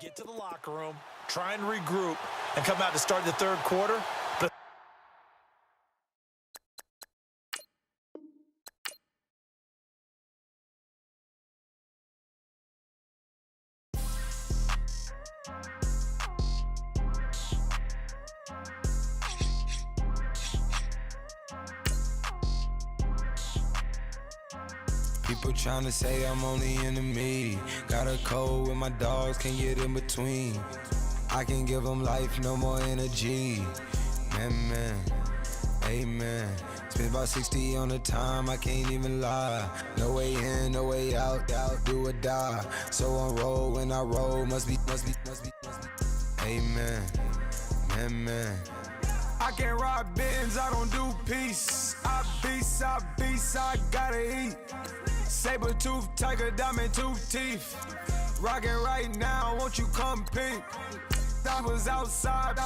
get to the locker room, try and regroup, and come out to start the third quarter. People tryna say I'm only in the media. Got a code with my dogs, can't get in between. I can give them life, no more energy. Man, amen. Spent about 60 on the time, I can't even lie. No way in, no way out, do or die. So on roll, when I roll, must be. Amen, man. I can't ride Benz, I don't do peace. I beast, I gotta eat. Saber tooth, tiger, diamond tooth teeth. Rockin' right now, won't you come peep? I was outside.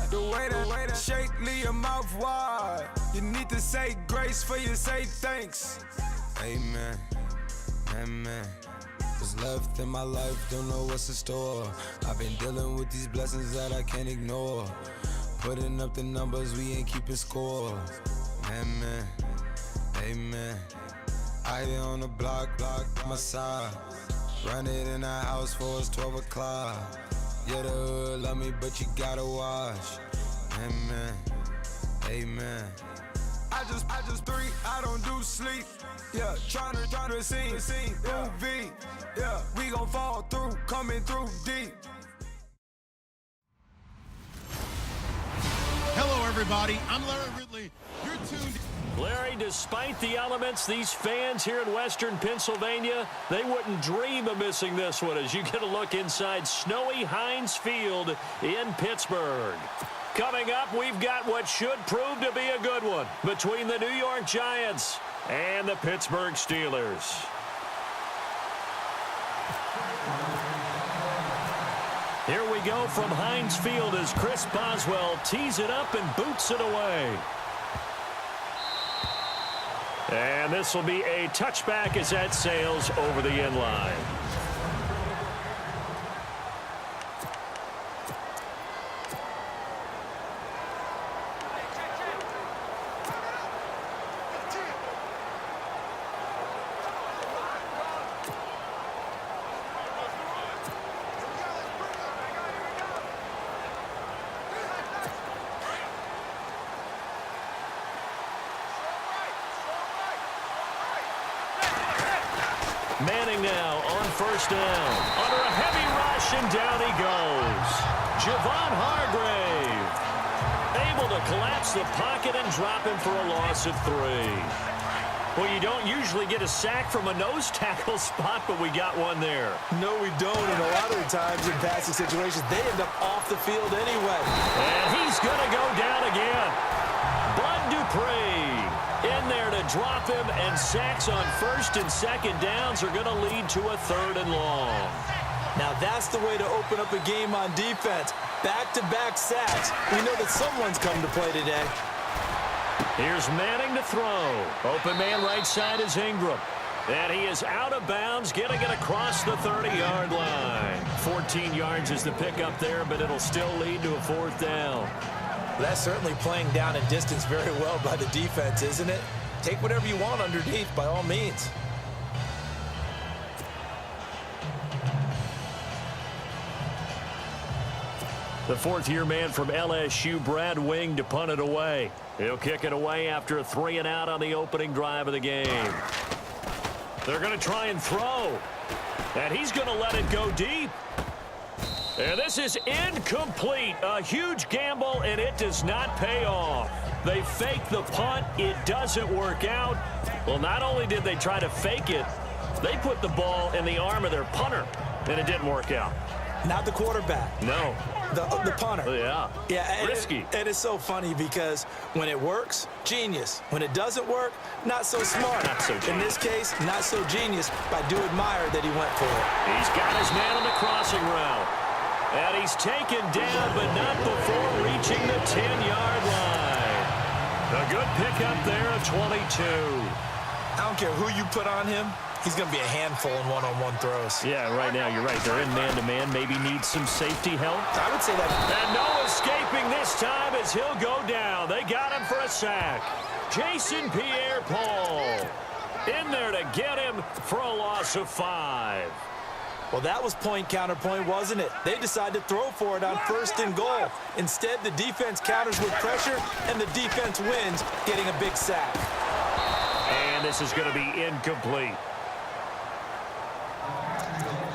The way that shake, leave your mouth wide. You need to say grace for you say thanks. Amen, what's left in my life, don't know what's in store. I've been dealing with these blessings that I can't ignore. Putting up the numbers, we ain't keeping score. Amen. I been on the block, my side. Run it in the house for us 12 o'clock. Yeah, the hood love me, but you gotta watch. Amen. I just three, I don't do sleep. Yeah, tryna see, UV. Yeah, we gon' fall through, coming through deep. Hello, everybody. I'm Larry Ridley. You're tuned. Larry, despite the elements, these fans here in Western Pennsylvania, they wouldn't dream of missing this one as you get a look inside snowy Heinz Field in Pittsburgh. Coming up, we've got what should prove to be a good one between the New York Giants and the Pittsburgh Steelers. Here we go from Heinz Field as Chris Boswell tees it up and boots it away. And this will be a touchback as that sails over the end line. Manning now on first down. Under a heavy rush, and down he goes. Javon Hargrave able to collapse the pocket and drop him for a loss of 3. Well, you don't usually get a sack from a nose tackle spot, but we got one there. No, we don't, and a lot of the times in passing situations, they end up off the field anyway. And he's going to go down again. Bud Dupree in there to drop him, and sacks on first and second downs are going to lead to a 3rd and long. Now that's the way to open up a game on defense. Back-to-back sacks. We know that someone's come to play today. Here's Manning to throw. Open man right side is Ingram. And he is out of bounds, getting it across the 30-yard line. 14 yards is the pickup there, but it'll still lead to a 4th down. That's certainly playing down and distance very well by the defense, isn't it? Take whatever you want underneath, by all means. The 4th-year man from LSU, Brad Wing, to punt it away. He'll kick it away after a 3-and-out on the opening drive of the game. They're going to try and throw. And he's going to let it go deep. And this is incomplete. A huge gamble, and it does not pay off. They fake the punt. It doesn't work out. Well, not only did they try to fake it, they put the ball in the arm of their punter, and it didn't work out. Not the quarterback. No. The punter. Yeah. And risky. And it's so funny because when it works, genius. When it doesn't work, not so smart. Not so genius. In this case, not so genius. I do admire that he went for it. He's got his man on the crossing route. And he's taken down, but not before reaching the 10-yard line. A good pickup there at 22. I don't care who you put on him. He's going to be a handful in one-on-one throws. Yeah, right now, you're right. They're in man-to-man. Maybe need some safety help. I would say that. And no escaping this time as he'll go down. They got him for a sack. Jason Pierre-Paul in there to get him for a loss of 5. Well, that was point counterpoint, wasn't it? They decided to throw for it on 1st and goal. Instead, the defense counters with pressure, and the defense wins, getting a big sack. And this is going to be incomplete.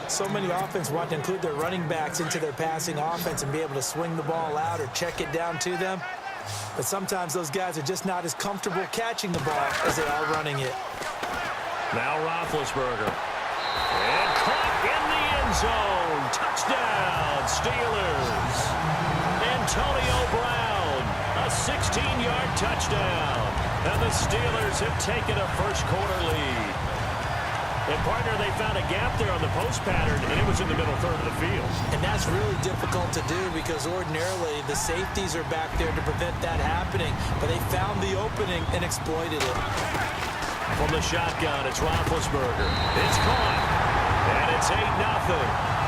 So many offense want to include their running backs into their passing offense and be able to swing the ball out or check it down to them. But sometimes those guys are just not as comfortable catching the ball as they are running it. Now Roethlisberger. And caught in the end zone. Touchdown, Steelers. Antonio Brown, a 16-yard touchdown. And the Steelers have taken a first-quarter lead. And, partner, they found a gap there on the post pattern, and it was in the middle third of the field. And that's really difficult to do because ordinarily the safeties are back there to prevent that happening. But they found the opening and exploited it. From the shotgun, it's Roethlisberger. It's caught. And it's 8-0.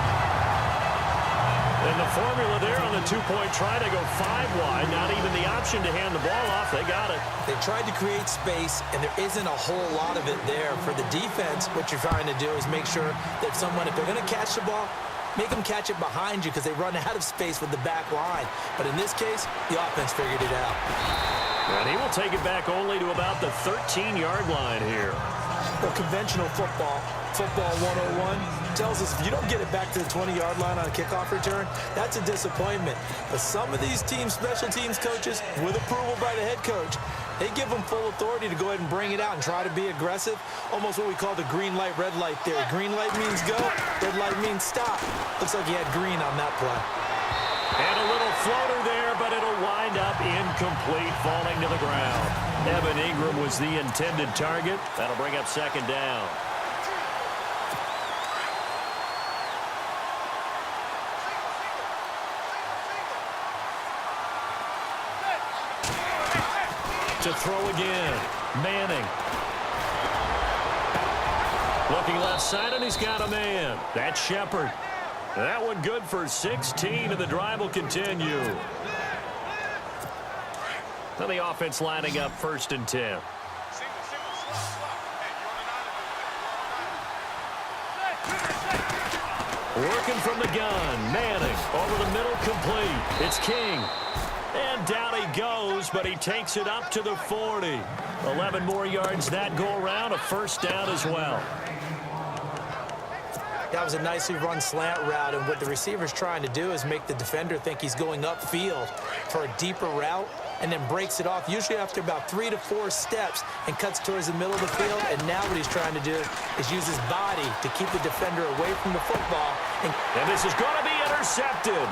And the formula there on the two-point try to go 5 wide. Not even the option to hand the ball off. They got it. They tried to create space, and there isn't a whole lot of it there. For the defense, what you're trying to do is make sure that someone, if they're going to catch the ball, make them catch it behind you because they run out of space with the back line. But in this case, the offense figured it out. And he will take it back only to about the 13-yard line here. Well, conventional football 101, tells us if you don't get it back to the 20-yard line on a kickoff return, that's a disappointment. But some of these teams, special teams coaches, with approval by the head coach, they give them full authority to go ahead and bring it out and try to be aggressive. Almost what we call the green light, red light theory. Green light means go, red light means stop. Looks like he had green on that play. And a little floater there, but it'll wind up incomplete, falling to the ground. Evan Ingram was the intended target. That'll bring up second down. To throw again, Manning. Looking left side, and he's got a man. That's Shepard. That one good for 16, and the drive will continue. Now the offense lining up 1st and 10. Working from the gun, Manning over the middle, complete. It's King. And down he goes, but he takes it up to the 40. 11 more yards that go around, a first down as well. That was a nicely run slant route, and what the receiver's trying to do is make the defender think he's going upfield for a deeper route, and then breaks it off, usually after about 3 to 4 steps, and cuts towards the middle of the field. And now what he's trying to do is use his body to keep the defender away from the football. And this is going to be intercepted.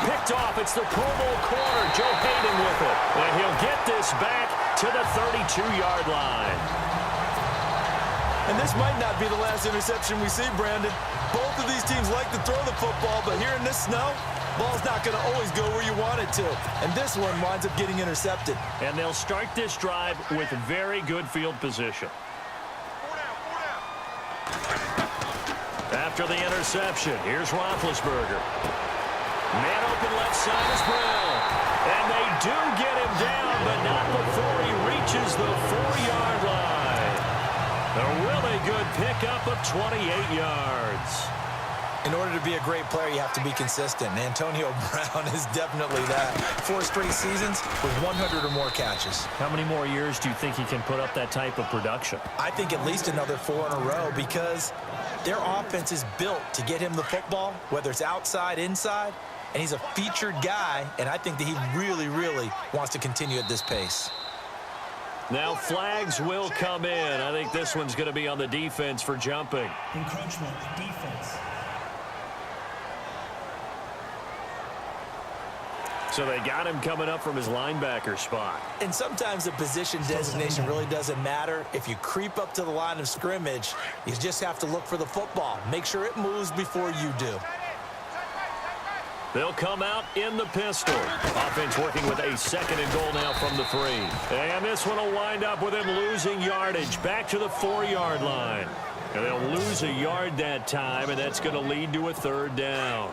Picked off. It's the Pro Bowl corner, Joe Hayden with it. And he'll get this back to the 32-yard line. And this might not be the last interception we see, Brandon. Both of these teams like to throw the football, but here in this snow, ball's not going to always go where you want it to. And this one winds up getting intercepted. And they'll start this drive with very good field position. After the interception, here's Roethlisberger. Man open left side is Brown. And they do get him down, but not before he reaches the 4-yard line. A really good pickup of 28 yards. In order to be a great player, you have to be consistent. And Antonio Brown is definitely that. 4 straight seasons with 100 or more catches. How many more years do you think he can put up that type of production? I think at least another 4 in a row, because their offense is built to get him the football, whether it's outside, inside. And he's a featured guy, and I think that he really, really wants to continue at this pace. Now flags will come in. I think this one's going to be on the defense for jumping. Encroachment, defense. So they got him coming up from his linebacker spot. And sometimes the position designation really doesn't matter. If you creep up to the line of scrimmage, you just have to look for the football. Make sure it moves before you do. They'll come out in the pistol. Offense working with a 2nd and goal now from the 3. And this one will wind up with him losing yardage back to the 4-yard line. And they'll lose a yard that time, and that's going to lead to a third down.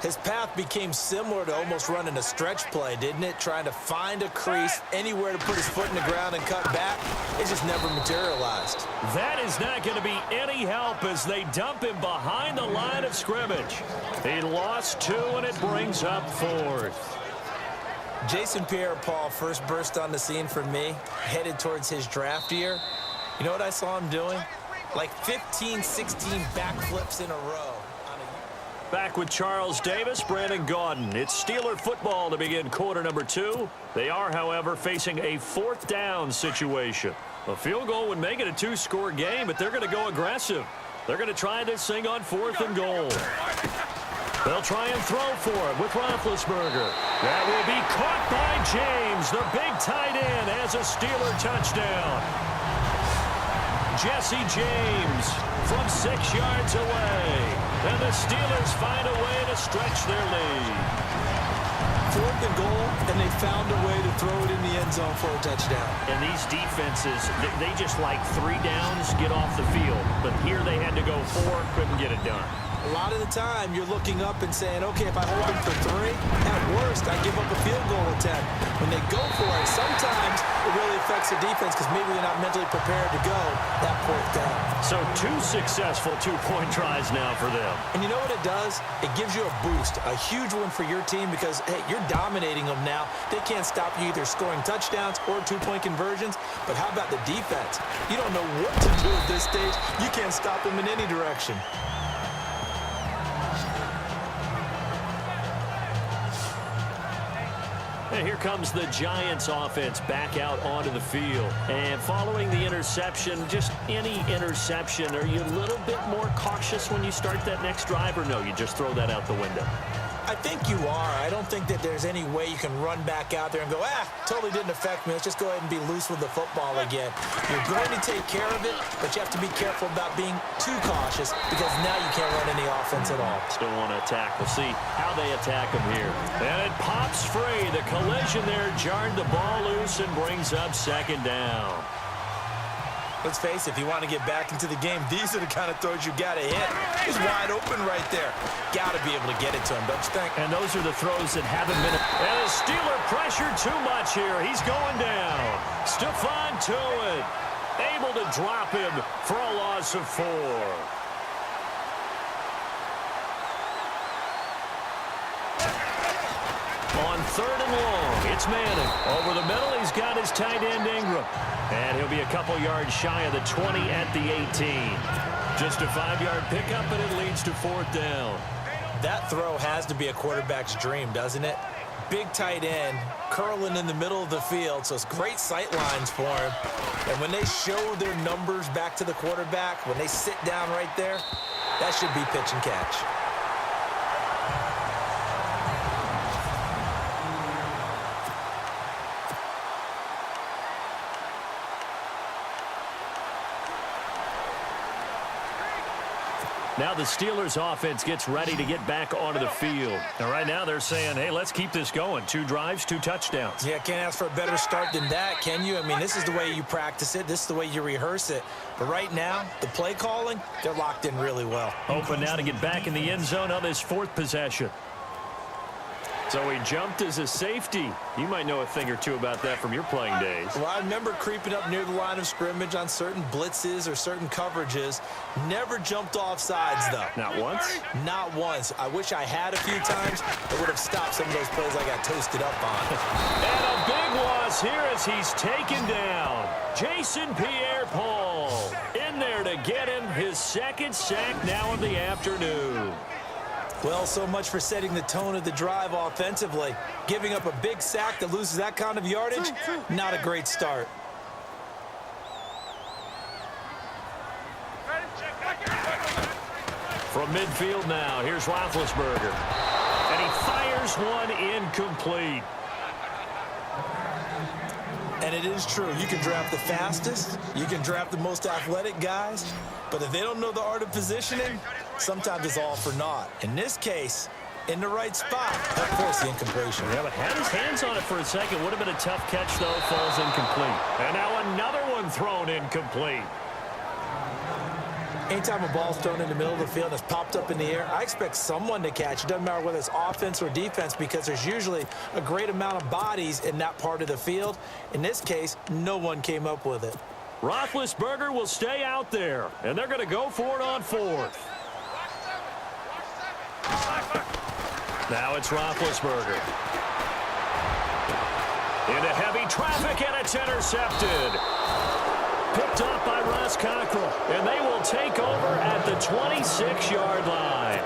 His path became similar to almost running a stretch play, didn't it? Trying to find a crease, anywhere to put his foot in the ground and cut back. It just never materialized. That is not going to be any help as they dump him behind the line of scrimmage. He lost 2, and it brings up 4th. Jason Pierre-Paul first burst on the scene for me, headed towards his draft year. You know what I saw him doing? Like 15, 16 backflips in a row. Back with Charles Davis, Brandon Gaudin. It's Steeler football to begin quarter number 2. They are, however, facing a 4th down situation. A field goal would make it a 2-score game, but they're going to go aggressive. They're going to try this thing on 4th and goal. They'll try and throw for it with Roethlisberger. That will be caught by James. The big tight end has a Steeler touchdown. Jesse James from 6 yards away. And the Steelers find a way to stretch their lead. 4th and goal, and they found a way to throw it in the end zone for a touchdown. And these defenses, they just like 3 downs, get off the field. But here they had to go 4, couldn't get it done. A lot of the time, you're looking up and saying, okay, if I hold them for 3, at worst, I give up a field goal attempt. When they go for it, sometimes it really affects the defense because maybe they're not mentally prepared to go that 4th down. So 2 successful 2-point tries now for them. And you know what it does? It gives you a boost, a huge one for your team because, hey, you're dominating them now. They can't stop you either scoring touchdowns or 2-point conversions. But how about the defense? You don't know what to do at this stage. You can't stop them in any direction. And here comes the Giants offense back out onto the field. And following the interception, just any interception, are you a little bit more cautious when you start that next drive, or no, you just throw that out the window? I think you are. I don't think that there's any way you can run back out there and go, totally didn't affect me. Let's just go ahead and be loose with the football again. You're going to take care of it, but you have to be careful about being too cautious because now you can't run any offense at all. Still want to attack. We'll see how they attack him here. And it pops free. The collision there jarred the ball loose and brings up 2nd down. Let's face it, if you want to get back into the game, these are the kind of throws you got to hit. He's wide open right there. Got to be able to get it to him, don't you think? And those are the throws that haven't been. And the Steeler pressure too much here. He's going down. Stephon Tuitt able to drop him for a loss of 4. On 3rd and long, it's Manning. Over the middle, he's got his tight end Ingram. And he'll be a couple yards shy of the 20 at the 18. Just a 5-yard pickup, and it leads to 4th down. That throw has to be a quarterback's dream, doesn't it? Big tight end, curling in the middle of the field, so it's great sight lines for him. And when they show their numbers back to the quarterback, when they sit down right there, that should be pitch and catch. Now the Steelers offense gets ready to get back onto the field. And right now they're saying, hey, let's keep this going. 2 drives, 2 touchdowns. Yeah, can't ask for a better start than that, can you? I mean, this is the way you practice it. This is the way you rehearse it. But right now, the play calling, they're locked in really well. Open now to get back in the end zone on this 4th possession. So he jumped as a safety. You might know a thing or two about that from your playing days. Well, I remember creeping up near the line of scrimmage on certain blitzes or certain coverages. Never jumped off sides, though. Not once? Not once. I wish I had a few times. It would have stopped some of those plays I got toasted up on. And a big loss here as he's taken down. Jason Pierre-Paul in there to get him his 2nd sack now of the afternoon. Well, so much for setting the tone of the drive offensively. Giving up a big sack that loses that kind of yardage, not a great start. From midfield now, here's Roethlisberger. And he fires one incomplete. And it is true. You can draft the fastest. You can draft the most athletic guys. But if they don't know the art of positioning, sometimes it's all for naught. In this case, in the right spot, that forced the incompletion. Yeah, but had his hands on it for a second. Would have been a tough catch, though. Falls incomplete. And now another one thrown incomplete. Anytime a ball's thrown in the middle of the field and it's popped up in the air, I expect someone to catch. It doesn't matter whether it's offense or defense because there's usually a great amount of bodies in that part of the field. In this case, no one came up with it. Roethlisberger will stay out there, and they're going to go for it on fourth. Now it's Roethlisberger. Into heavy traffic, and it's intercepted. Picked up by Ross Cockrell, and they will take over at the 26-yard line.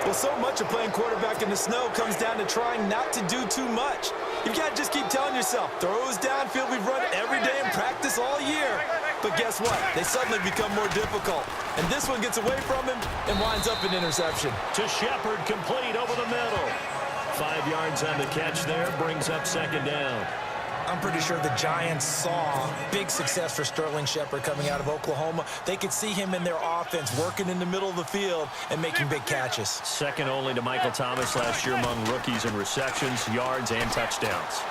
Well, so much of playing quarterback in the snow comes down to trying not to do too much. You've got to just keep telling yourself, throws downfield we've run every day in practice all year. But guess what? They suddenly become more difficult. And this one gets away from him and winds up an interception. To Shepard, complete over the middle. 5 yards on the catch there, brings up second down. I'm pretty sure the Giants saw big success for Sterling Shepard coming out of Oklahoma. They could see him in their offense working in the middle of the field and making big catches. Second only to Michael Thomas last year among rookies in receptions, yards, and touchdowns.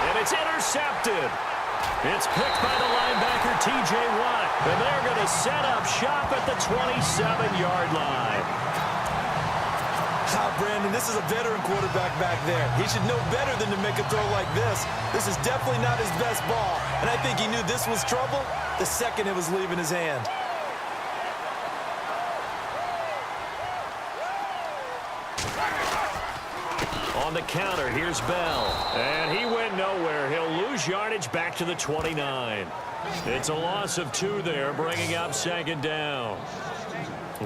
And it's intercepted. It's picked by the linebacker, T.J. Watt. And they're going to set up shop at the 27-yard line. Brandon, this is a veteran quarterback back there. He should know better than to make a throw like this. This is definitely not his best ball. And I think he knew this was trouble the second it was leaving his hand. On the counter, here's Bell. And he went nowhere. He'll lose yardage back to the 29. It's a loss of 2 there, bringing up second down.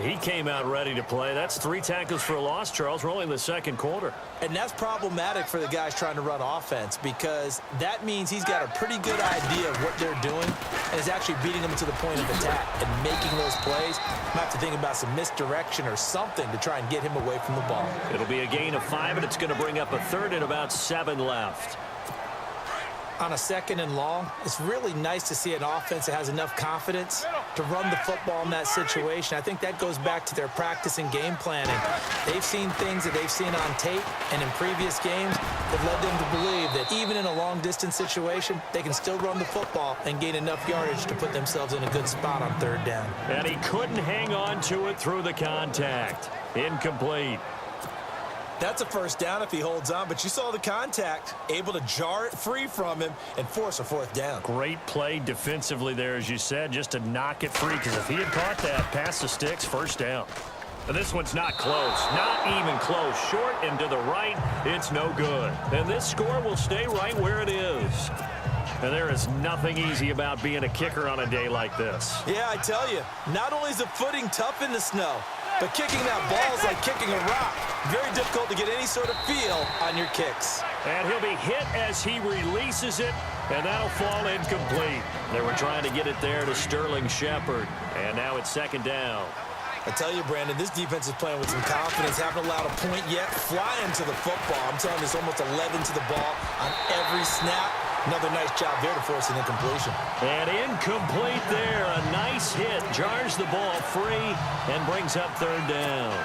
He came out ready to play. That's 3 tackles for a loss, Charles. We're only in the second quarter. And that's problematic for the guys trying to run offense because that means he's got a pretty good idea of what they're doing and is actually beating them to the point of attack and making those plays. Might have to think about some misdirection or something to try and get him away from the ball. It'll be a gain of 5, and it's going to bring up a third and about 7 left. On a second and long, it's really nice to see an offense that has enough confidence to run the football in that situation. I think that goes back to their practice and game planning. They've seen things that they've seen on tape and in previous games that led them to believe that even in a long-distance situation, they can still run the football and gain enough yardage to put themselves in a good spot on third down. And he couldn't hang on to it through the contact. Incomplete. That's a first down if he holds on, but you saw the contact, able to jar it free from him and force a fourth down. Great play defensively there, as you said, just to knock it free, because if he had caught that, past the sticks, first down. And this one's not close, not even close. Short and to the right, it's no good. And this score will stay right where it is. And there is nothing easy about being a kicker on a day like this. Yeah, I tell you, not only is the footing tough in the snow, but kicking that ball is like kicking a rock. Very difficult to get any sort of feel on your kicks. And he'll be hit as he releases it, and that'll fall incomplete. They were trying to get it there to Sterling Shepard, and now it's second down. I tell you, Brandon, this defense is playing with some confidence. Haven't allowed a point yet. Flying to the football. I'm telling you, it's almost 11 to the ball on every snap. Another nice job there to force an incompletion. And incomplete there. A nice hit. Jars the ball free and brings up third down.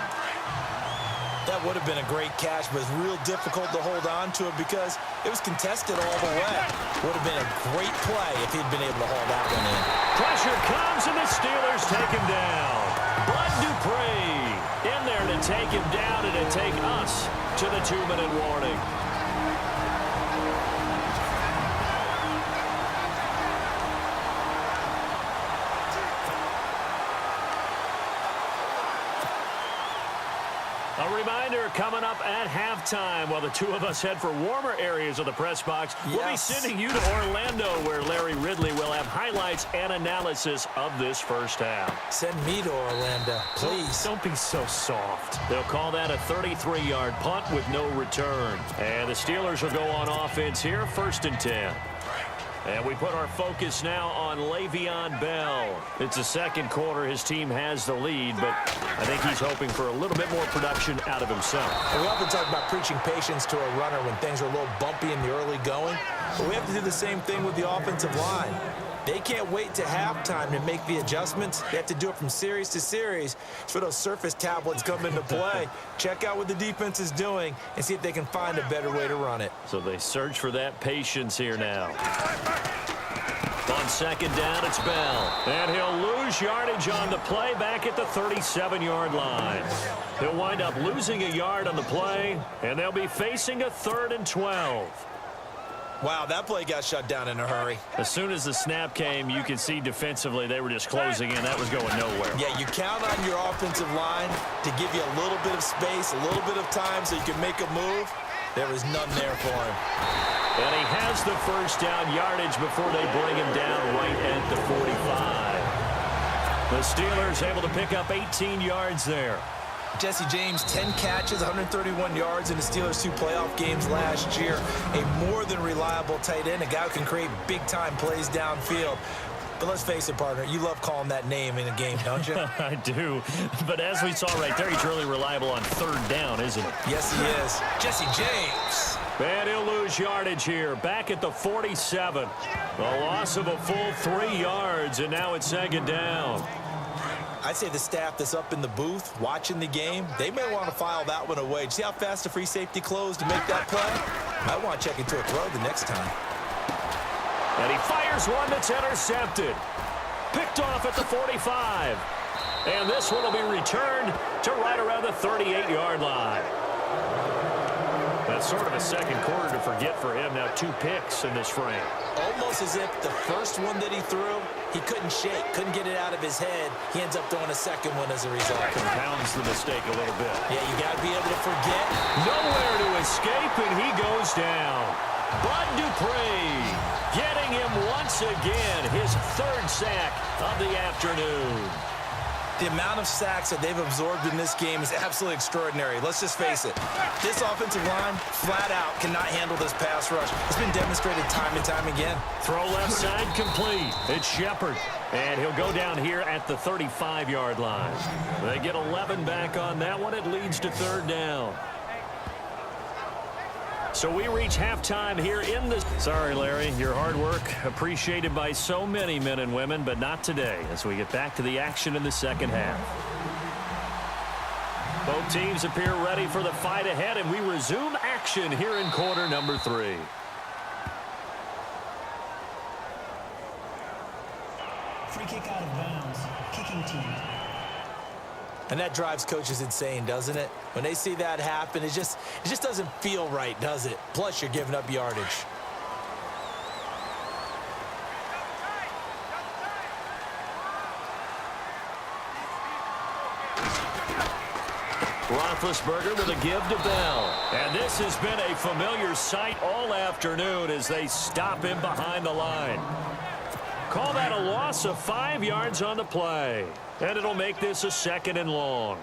That would have been a great catch, but it's real difficult to hold on to it because it was contested all the way. Would have been a great play if he'd been able to haul that one in. Pressure comes, and the Steelers take him down. Bud Dupree in there to take him down and to take us to the 2-minute warning. A reminder coming up at halftime while the two of us head for warmer areas of the press box. Yes. We'll be sending you to Orlando where Larry Ridley will have highlights and analysis of this first half. Send me to Orlando, please. Don't be so soft. They'll call that a 33-yard punt with no return. And the Steelers will go on offense here, 1st and 10. And we put our focus now on Le'Veon Bell. It's the second quarter. His team has the lead, but I think he's hoping for a little bit more production out of himself. And we often talk about preaching patience to a runner when things are a little bumpy in the early going, but we have to do the same thing with the offensive line. They can't wait to halftime to make the adjustments. They have to do it from series to series. It's where those surface tablets come into play. Check out what the defense is doing and see if they can find a better way to run it. So they search for that patience here now. On second down, it's Bell. And he'll lose yardage on the play back at the 37-yard line. He'll wind up losing a yard on the play, and they'll be facing a 3rd and 12. Wow, that play got shut down in a hurry. As soon as the snap came, you could see defensively they were just closing in. That was going nowhere. Yeah, you count on your offensive line to give you a little bit of space, a little bit of time so you can make a move. There was none there for him. And he has the first down yardage before they bring him down right at the 45. The Steelers able to pick up 18 yards there. Jesse James, 10 catches, 131 yards in the Steelers' 2 playoff games last year. A more than reliable tight end, a guy who can create big-time plays downfield. But let's face it, partner, you love calling that name in a game, don't you? I do. But as we saw right there, he's really reliable on 3rd down, isn't he? Yes, he is. Jesse James. And he'll lose yardage here, back at the 47. A loss of a full 3 yards, and now it's 2nd down. I'd say the staff that's up in the booth watching the game, they may want to file that one away. See how fast the free safety closed to make that play? I want to check into a throw the next time. And he fires one that's intercepted. Picked off at the 45. And this one will be returned to right around the 38-yard line. That's sort of a second quarter to forget for him. Now 2 picks in this frame. Almost as if the first one that he threw, he couldn't shake, couldn't get it out of his head. He ends up throwing a second one as a result. Compounds the mistake a little bit. Yeah, you got to be able to forget. Nowhere to escape, and he goes down. Bud Dupree getting him once again, his 3rd sack of the afternoon. The amount of sacks that they've absorbed in this game is absolutely extraordinary. Let's just face it. This offensive line, flat out, cannot handle this pass rush. It's been demonstrated time and time again. Throw left side complete. It's Shepard. And he'll go down here at the 35-yard line. They get 11 back on that one. It leads to 3rd down. So we reach halftime here in the... Sorry, Larry, your hard work appreciated by so many men and women, but not today as we get back to the action in the second half. Both teams appear ready for the fight ahead, and we resume action here in quarter number 3. Free kick out of bounds. Kicking team. And that drives coaches insane, doesn't it? When they see that happen, it just doesn't feel right, does it? Plus, you're giving up yardage. Roethlisberger with a give to Bell. And this has been a familiar sight all afternoon as they stop him behind the line. Call that a loss of 5 yards on the play. And it'll make this a 2nd and long.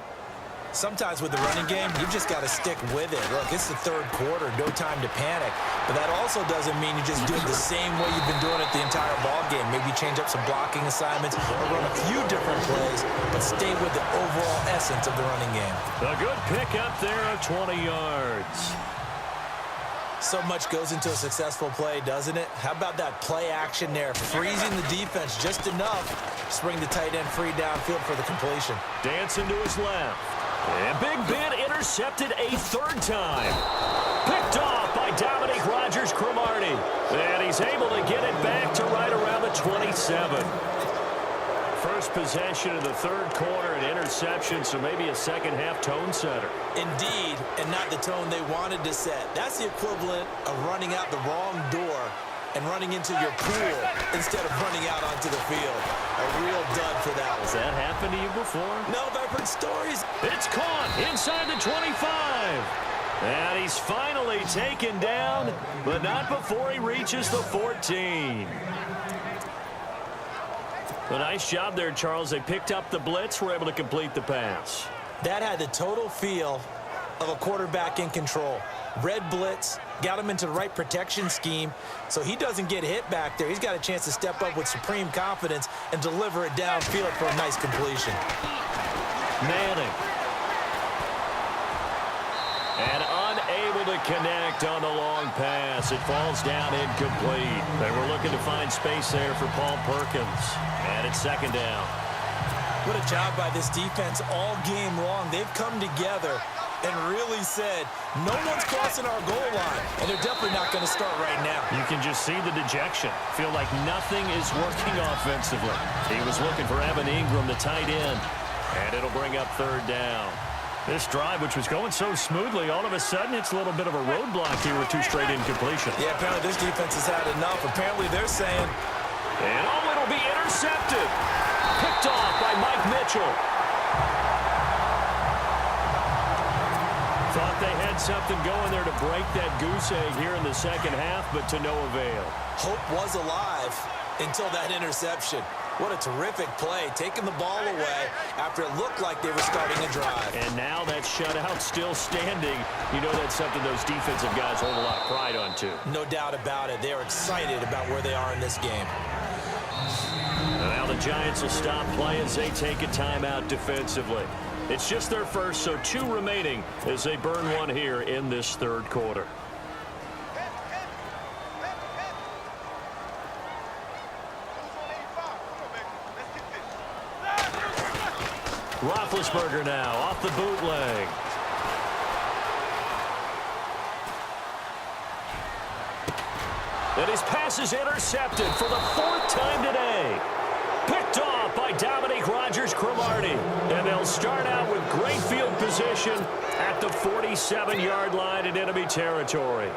Sometimes with the running game, you've just got to stick with it. Look, it's the 3rd quarter, no time to panic. But that also doesn't mean you just do it the same way you've been doing it the entire ball game. Maybe change up some blocking assignments or run a few different plays, but stay with the overall essence of the running game. A good pick up there of 20 yards. So much goes into a successful play, doesn't it? How about that play action there? Freezing the defense just enough to bring the tight end free downfield for the completion. Dancing to his left. And Big Ben intercepted a 3rd time. Picked off by Dominique Rodgers-Cromartie. And he's able to get it back to right around the 27. First possession of the 3rd quarter, an interception, so maybe a second-half tone setter. Indeed, and not the tone they wanted to set. That's the equivalent of running out the wrong door and running into your pool instead of running out onto the field. A real dud for that one. Has that happened to you before? No, but I've heard stories. It's caught inside the 25. And he's finally taken down, but not before he reaches the 14. A nice job there, Charles. They picked up the blitz, were able to complete the pass. That had the total feel of a quarterback in control. Red blitz, got him into the right protection scheme, so he doesn't get hit back there. He's got a chance to step up with supreme confidence and deliver it downfield for a nice completion. Manning. And unable to connect on the long pass. It falls down incomplete. They were looking to find space there for Paul Perkins. And it's 2nd down. What a job by this defense all game long. They've come together and really said, no one's crossing our goal line, and they're definitely not going to start right now. You can just see the dejection. Feel like nothing is working offensively. He was looking for Evan Ingram, the tight end, and it'll bring up third down. This drive, which was going so smoothly, all of a sudden it's a little bit of a roadblock here with 2 straight incompletions. Yeah, apparently this defense has had enough. Apparently they're saying, and it'll be intercepted. Picked off by Mike Mitchell. Thought they had something going there to break that goose egg here in the second half, but to no avail. Hope was alive until that interception. What a terrific play, taking the ball away after it looked like they were starting a drive. And now that shutout still standing. You know that's something those defensive guys hold a lot of pride on, too. No doubt about it. They are excited about where they are in this game. And now the Giants will stop play as they take a timeout defensively. It's just their first, so 2 remaining as they burn one here in this third quarter. Roethlisberger now off the bootleg. And his pass is intercepted for the 4th time today. Picked off by Dominique Rodgers-Cromartie. And they'll start out with great field position at the 47-yard line in enemy territory.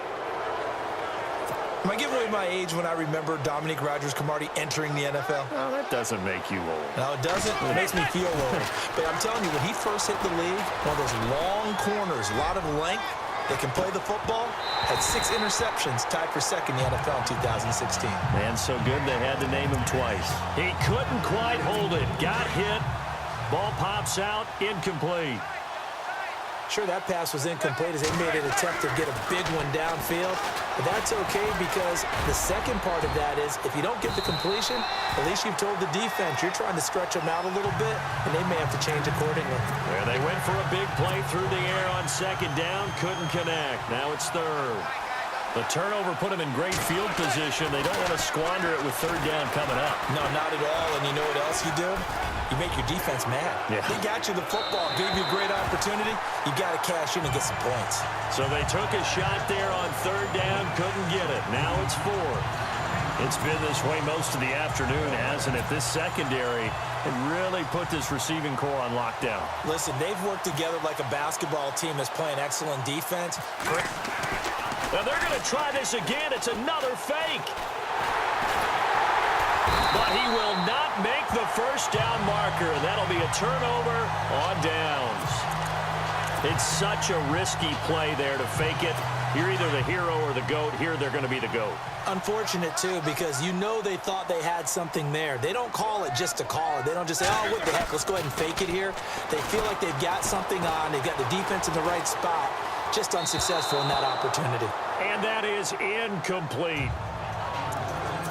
Am I giving away my age when I remember Dominique Rodgers-Cromartie entering the NFL? Oh, that doesn't make you old. No, it doesn't. It makes me feel old. But I'm telling you, when he first hit the league, one of those long corners, a lot of length, they can play the football, had 6 interceptions, tied for second in the NFL in 2016. And so good they had to name him twice. He couldn't quite hold it. Got hit. Ball pops out. Incomplete. Sure, that pass was incomplete as they made an attempt to get a big one downfield. But that's okay because the second part of that is if you don't get the completion, at least you've told the defense you're trying to stretch them out a little bit, and they may have to change accordingly. There they went for a big play through the air on second down. Couldn't connect. Now it's third. The turnover put them in great field position. They don't want to squander it with third down coming up. No, not at all. And you know what else you do? You make your defense mad. Yeah. They got you the football, gave you a great opportunity. You got to cash in and get some points. So they took a shot there on third down, couldn't get it. Now it's 4. It's been this way most of the afternoon, hasn't it? This secondary had really put this receiving core on lockdown. Listen, they've worked together like a basketball team that's playing excellent defense. Now they're going to try this again. It's another fake. But he will not make the first down marker. That'll be a turnover on downs. It's such a risky play there to fake it. You're either the hero or the GOAT. Here they're going to be the GOAT. Unfortunate, too, because you know they thought they had something there. They don't call it just to call it. They don't just say, oh, what the heck, let's go ahead and fake it here. They feel like they've got something on. They've got the defense in the right spot. Just unsuccessful in that opportunity. And that is incomplete.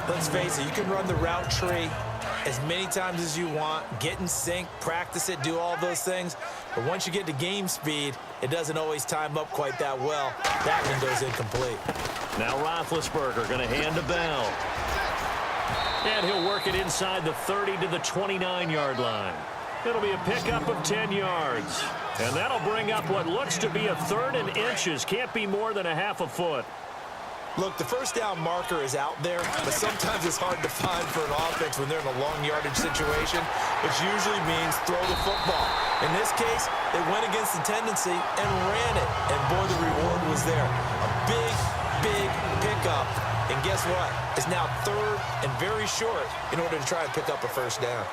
Let's face it, you can run the route tree as many times as you want, get in sync, practice it, do all those things. But once you get to game speed, it doesn't always time up quite that well. That one goes incomplete. Now Roethlisberger going to hand to Bell. And he'll work it inside the 30 to the 29-yard line. It'll be a pickup of 10 yards. And that'll bring up what looks to be a 3rd and inches. Can't be more than a half a foot. Look, the first down marker is out there, but sometimes it's hard to find for an offense when they're in a long yardage situation, which usually means throw the football. In this case, they went against the tendency and ran it, and boy, the reward was there. A big, big pickup, and guess what? It's now 3rd and very short in order to try and pick up a first down.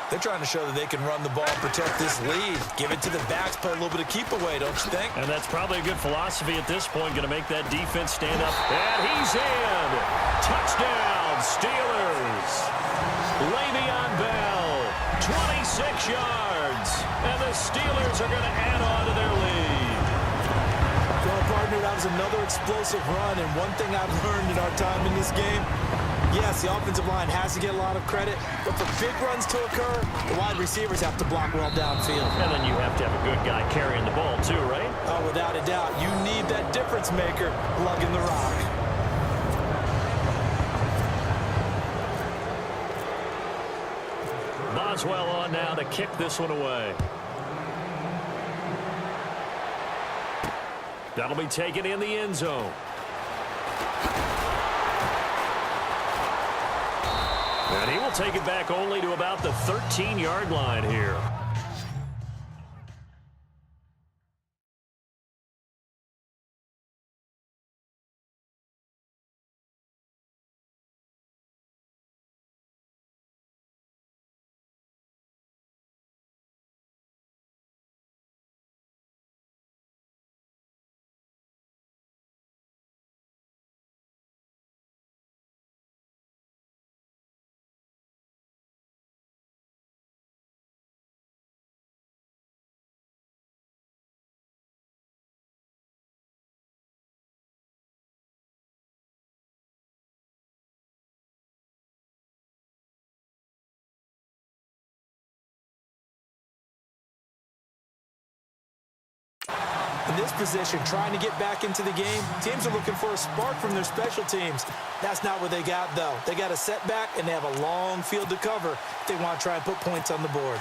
They're trying to show that they can run the ball and protect this lead. Give it to the backs, play a little bit of keep away, don't you think? And that's probably a good philosophy at this point. Going to make that defense stand up. And he's in. Touchdown, Steelers. Le'Veon Bell, 26 yards. And the Steelers are going to add on to their lead. Well, partner, that was another explosive run. And one thing I've learned in our time in this game, yes, the offensive line has to get a lot of credit, but for big runs to occur, the wide receivers have to block well downfield. And then you have to have a good guy carrying the ball too, right? Oh, without a doubt. You need that difference maker lugging the rock. Boswell on now to kick this one away. That'll be taken in the end zone. And he will take it back only to about the 13-yard line here. In this position, trying to get back into the game, teams are looking for a spark from their special teams. That's not what they got, though. They got a setback, and they have a long field to cover if they want to try and put points on the board.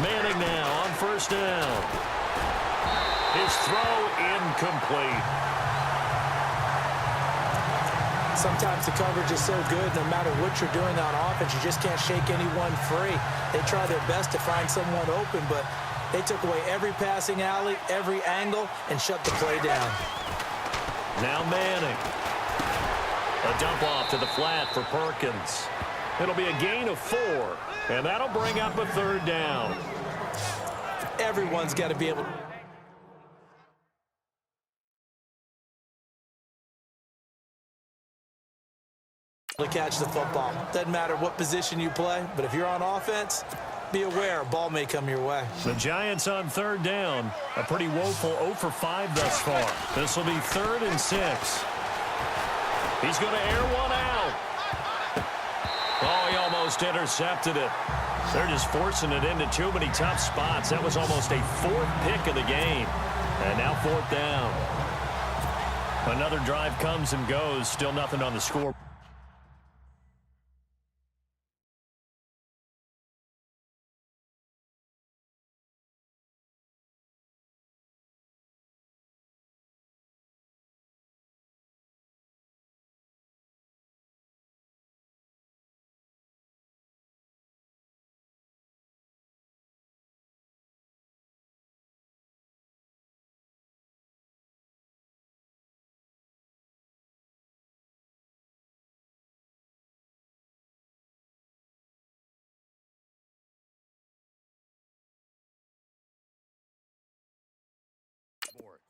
Manning now on first down. His throw incomplete. Sometimes the coverage is so good, no matter what you're doing on offense, you just can't shake anyone free. They try their best to find someone open, but they took away every passing alley, every angle, and shut the play down. Now Manning. A dump off to the flat for Perkins. It'll be a gain of 4, and that'll bring up a third down. Everyone's got to be able to catch the football. Doesn't matter what position you play, but if you're on offense, be aware a ball may come your way. The Giants on third down. A pretty woeful 0 for 5 thus far. This will be 3rd and 6. He's going to air one out. Oh, he almost intercepted it. They're just forcing it into too many tough spots. That was almost a 4th pick of the game. And now 4th down. Another drive comes and goes. Still nothing on the score.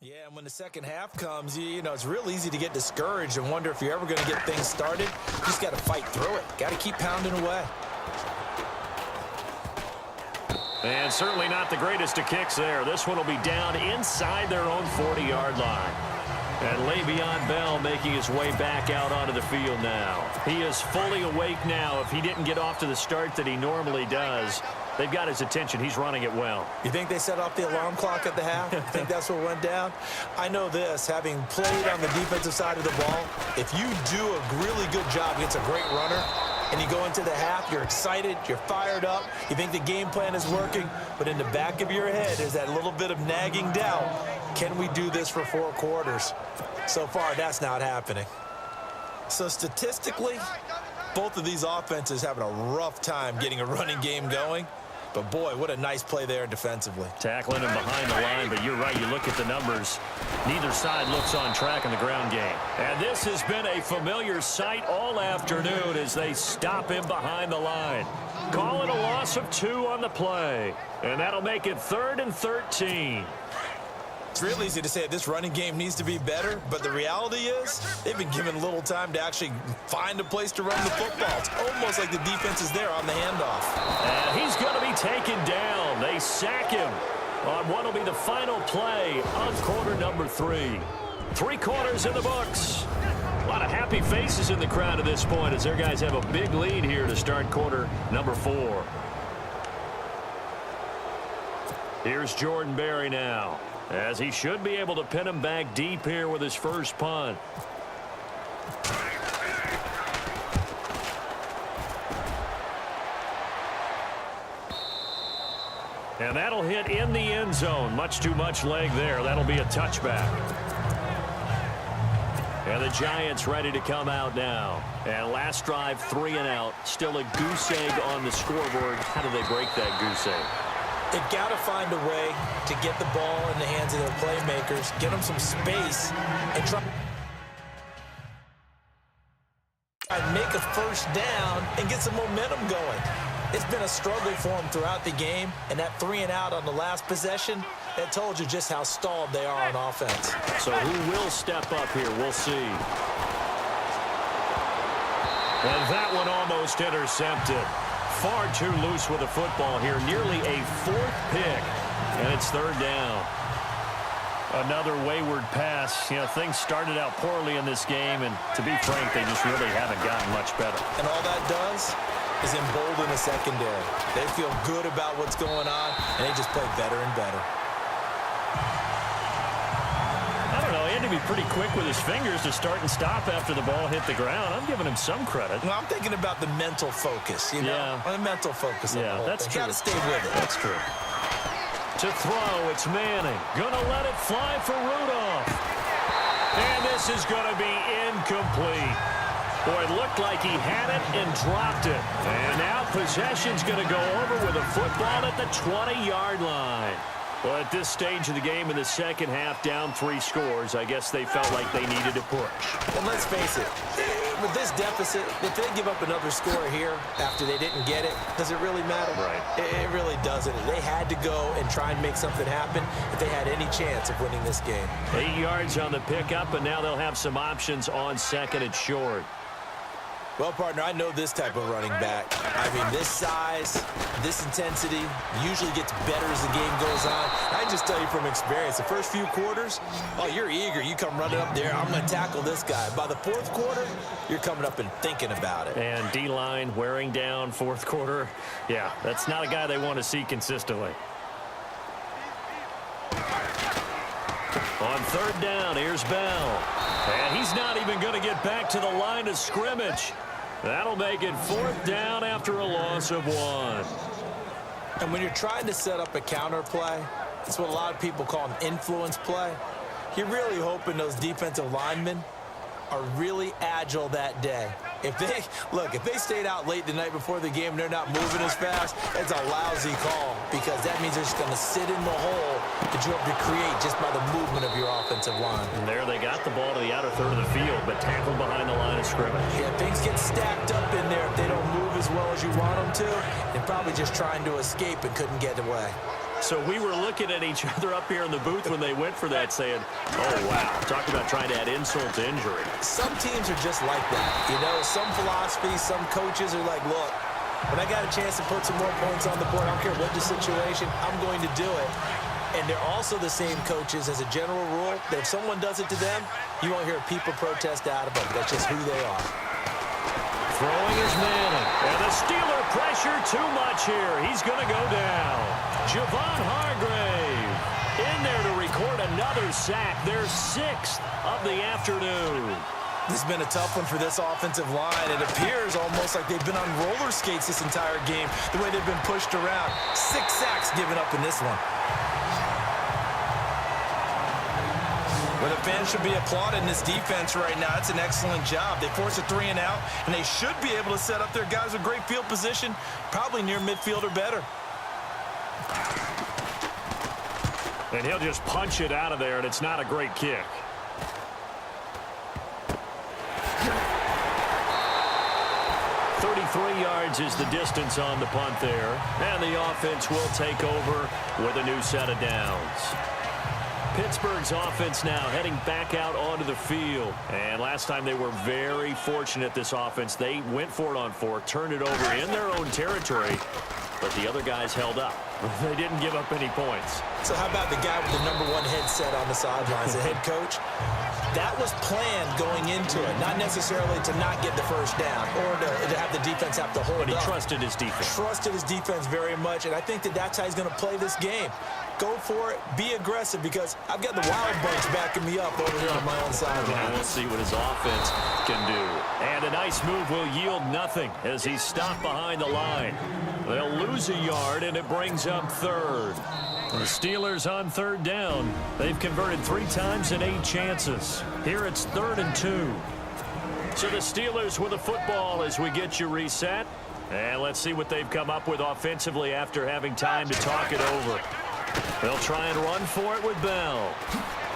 Yeah, and when the second half comes, you know, it's real easy to get discouraged and wonder if you're ever going to get things started. You just got to fight through it. Got to keep pounding away. And certainly not the greatest of kicks there. This one will be down inside their own 40-yard line. And Le'Veon Bell making his way back out onto the field now. He is fully awake now. If he didn't get off to the start that he normally does, they've got his attention. He's running it well. You think they set off the alarm clock at the half? You think that's what went down? I know this, having played on the defensive side of the ball, if you do a really good job against a great runner, and you go into the half, you're excited, you're fired up, you think the game plan is working, but in the back of your head there's that little bit of nagging doubt. Can we do this for 4 quarters? So far, that's not happening. So statistically, both of these offenses having a rough time getting a running game going. But, boy, what a nice play there defensively. Tackling him behind the line, but you're right. You look at the numbers. Neither side looks on track in the ground game. And this has been a familiar sight all afternoon as they stop him behind the line. Call it a loss of 2 on the play. And that'll make it 3rd and 13. It's real easy to say this running game needs to be better, but the reality is they've been given little time to actually find a place to run the football. It's almost like the defense is there on the handoff. And he's going to be taken down. They sack him on what will be the final play of quarter number 3. 3 quarters in the books. A lot of happy faces in the crowd at this point as their guys have a big lead here to start quarter number 4. Here's Jordan Berry now, as he should be able to pin him back deep here with his first punt. And that'll hit in the end zone. Much too much leg there. That'll be a touchback. And the Giants ready to come out now. And last drive, 3 and out. Still a goose egg on the scoreboard. How do they break that goose egg? They've got to find a way to get the ball in the hands of their playmakers, get them some space, and try and make a first down and get some momentum going. It's been a struggle for them throughout the game, and that 3 and out on the last possession, that told you just how stalled they are on offense. So who will step up here? We'll see. And that one almost intercepted. Far too loose with the football here. Nearly a 4th pick, and it's 3rd down. Another wayward pass. You know, things started out poorly in this game, and to be frank, they just really haven't gotten much better. And all that does is embolden the secondary. They feel good about what's going on, and they just play better and better. I don't know. He had to be pretty quick with his fingers to start and stop after the ball hit the ground. I'm giving him some credit. Well, I'm thinking about the mental focus, you know? Yeah. The mental focus on the whole that's thing. true. Got to stay with it. That's true. To throw, it's Manning. Gonna let it fly for Rudolph. And this is gonna be incomplete. Boy, it looked like he had it and dropped it. And now possession's going to go over with a football at the 20-yard line. Well, at this stage of the game in the second half, down 3 scores, I guess they felt like they needed to push. And let's face it, with this deficit, if they give up another score here after they didn't get it, does it really matter? Right. It really doesn't. They had to go and try and make something happen if they had any chance of winning this game. 8 yards on the pickup, and now they'll have some options on 2nd and short. Well, partner, I know this type of running back. I mean, this size, this intensity usually gets better as the game goes on. I can just tell you from experience, the first few quarters, oh, you're eager. You come running up there, I'm going to tackle this guy. By the 4th quarter, you're coming up and thinking about it. And D-line wearing down 4th quarter. Yeah, that's not a guy they want to see consistently. On 3rd down, here's Bell. And he's not even going to get back to the line of scrimmage. That'll make it 4th down after a loss of 1. And when you're trying to set up a counter play, it's what a lot of people call an influence play. You're really hoping those defensive linemen are really agile that day. If they stayed out late the night before the game and they're not moving as fast, it's a lousy call because that means they're just going to sit in the hole that you have to create just by the movement of your offensive line. And there they got the ball to the outer third of the field, but tackled behind the line of scrimmage. Yeah, things get stacked up in there if they don't move as well as you want them to. They're probably just trying to escape and couldn't get away. So we were looking at each other up here in the booth when they went for that saying, oh, wow, talk about trying to add insult to injury. Some teams are just like that. You know, some philosophies, some coaches are like, look, when I got a chance to put some more points on the board, I don't care what the situation, I'm going to do it. And they're also the same coaches as a general rule that if someone does it to them, you won't hear people protest out of it. That's just who they are. Throwing is Manning. And the Steeler pressure too much here. He's going to go down. Javon Hargrave in there to record another sack. Their 6th of the afternoon. This has been a tough one for this offensive line. It appears almost like they've been on roller skates this entire game, the way they've been pushed around. 6 sacks given up in this one. Well, the fans should be applauding this defense right now. It's an excellent job. They force a 3 and out, and they should be able to set up their guys with great field position, probably near midfield or better. And he'll just punch it out of there, and it's not a great kick. Yards is the distance on the punt there. And the offense will take over with a new set of downs. Pittsburgh's offense now heading back out onto the field. And last time they were very fortunate, this offense. They went for it on 4, turned it over in their own territory, but the other guys held up. They didn't give up any points. So how about the guy with the #1 headset on the sidelines, the head coach? That was planned going into it, not necessarily to not get the first down or to have the defense have to hold up. But he trusted his defense. Trusted his defense very much, and I think that's how he's going to play this game. Go for it, be aggressive, because I've got the Wild Bunch backing me up over here on my own sideline. And we'll see what his offense can do. And a nice move will yield nothing as he's stopped behind the line. They'll lose lose a yard, and it brings up third. The Steelers on third down. They've converted 3 times in 8 chances. Here it's 3rd and 2. So the Steelers with the football as we get you reset. And let's see what they've come up with offensively after having time to talk it over. They'll try and run for it with Bell.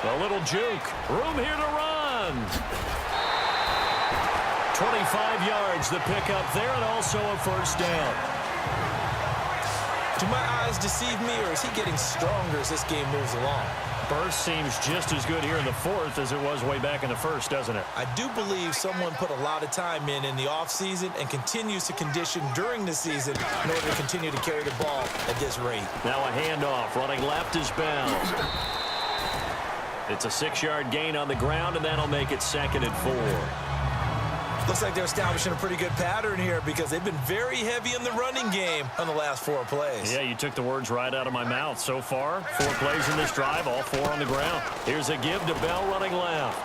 A little juke. Room here to run. 25 yards the pickup there, and also a first down. Do my eyes deceive me, or is he getting stronger as this game moves along? Burst seems just as good here in the 4th as it was way back in the 1st, doesn't it? I do believe someone put a lot of time in the offseason and continues to condition during the season in order to continue to carry the ball at this rate. Now a handoff. Running left is Bell. It's a 6-yard gain on the ground, and that'll make it 2nd and 4. Looks like they're establishing a pretty good pattern here because they've been very heavy in the running game on the last 4 plays. Yeah, you took the words right out of my mouth. So far, 4 plays in this drive, all 4 on the ground. Here's a give to Bell running left.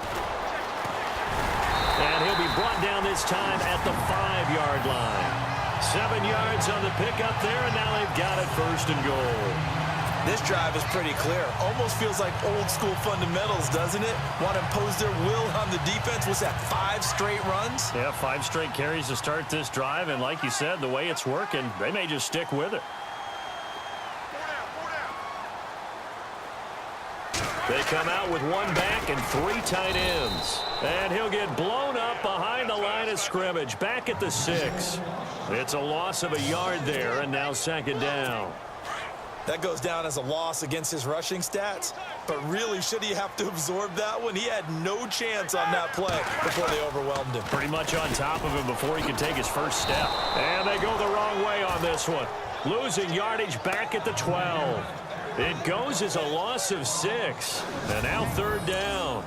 And he'll be brought down this time at the 5-yard line. 7 yards on the pickup there, and now they've got it 1st and goal. This drive is pretty clear. Almost feels like old-school fundamentals, doesn't it? Want to impose their will on the defense. What's that, 5 straight runs? Yeah, 5 straight carries to start this drive, and like you said, the way it's working, they may just stick with it. They come out with 1 back and 3 tight ends. And he'll get blown up behind the line of scrimmage, back at the 6. It's a loss of a yard there, and now 2nd down. That goes down as a loss against his rushing stats, but really, should he have to absorb that one? He had no chance on that play before they overwhelmed him. Pretty much on top of him before he could take his first step. And they go the wrong way on this one. Losing yardage back at the 12. It goes as a loss of 6. And now 3rd down.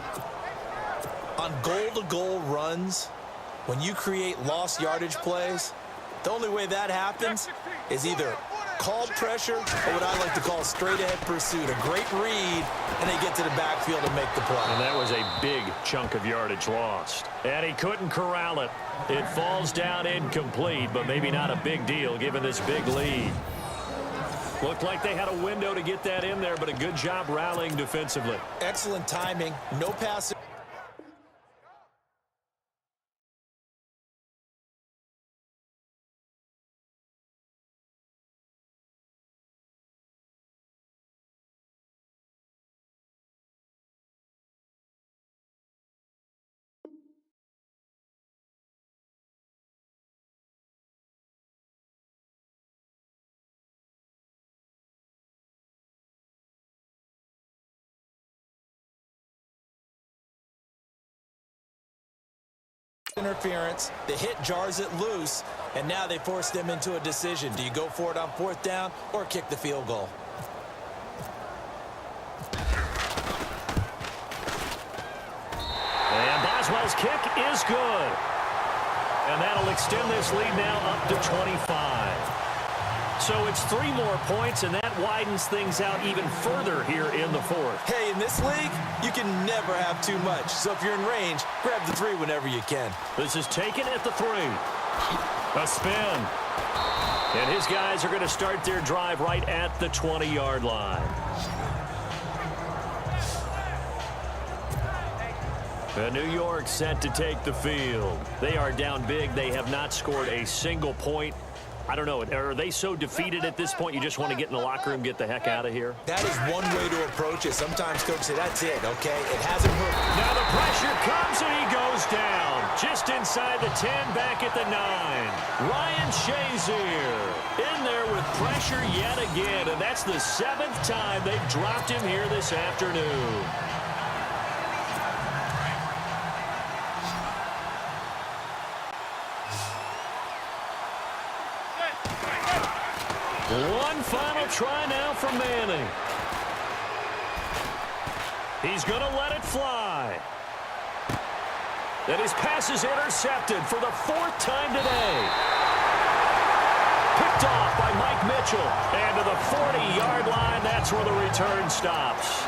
On goal-to-goal runs, when you create lost yardage plays, the only way that happens is either called pressure or what I like to call straight-ahead pursuit. A great read, and they get to the backfield and make the play. And that was a big chunk of yardage lost. And he couldn't corral it. It falls down incomplete, but maybe not a big deal given this big lead. Looked like they had a window to get that in there, but a good job rallying defensively. Excellent timing. No pass. Interference, the hit jars it loose, and now they force them into a decision. Do you go for it on 4th down or kick the field goal? And Boswell's kick is good. And that'll extend this lead now up to 25. So it's 3 more points, and that widens things out even further here in the 4th. Hey, in this league, you can never have too much. So if you're in range, grab the 3 whenever you can. This is taken at the 3. A spin. And his guys are going to start their drive right at the 20-yard line. New York set to take the field. They are down big. They have not scored a single point. I don't know. Are they so defeated at this point you just want to get in the locker room, get the heck out of here? That is one way to approach it. Sometimes coaches say, that's it, okay? It hasn't hurt. Now the pressure comes and he goes down. Just inside the 10, back at the 9. Ryan Shazier in there with pressure yet again. And that's the 7th time they've dropped him here this afternoon. One final try now from Manning. He's going to let it fly. And his pass is intercepted for the 4th time today. Picked off by Mike Mitchell. And to the 40-yard line, that's where the return stops.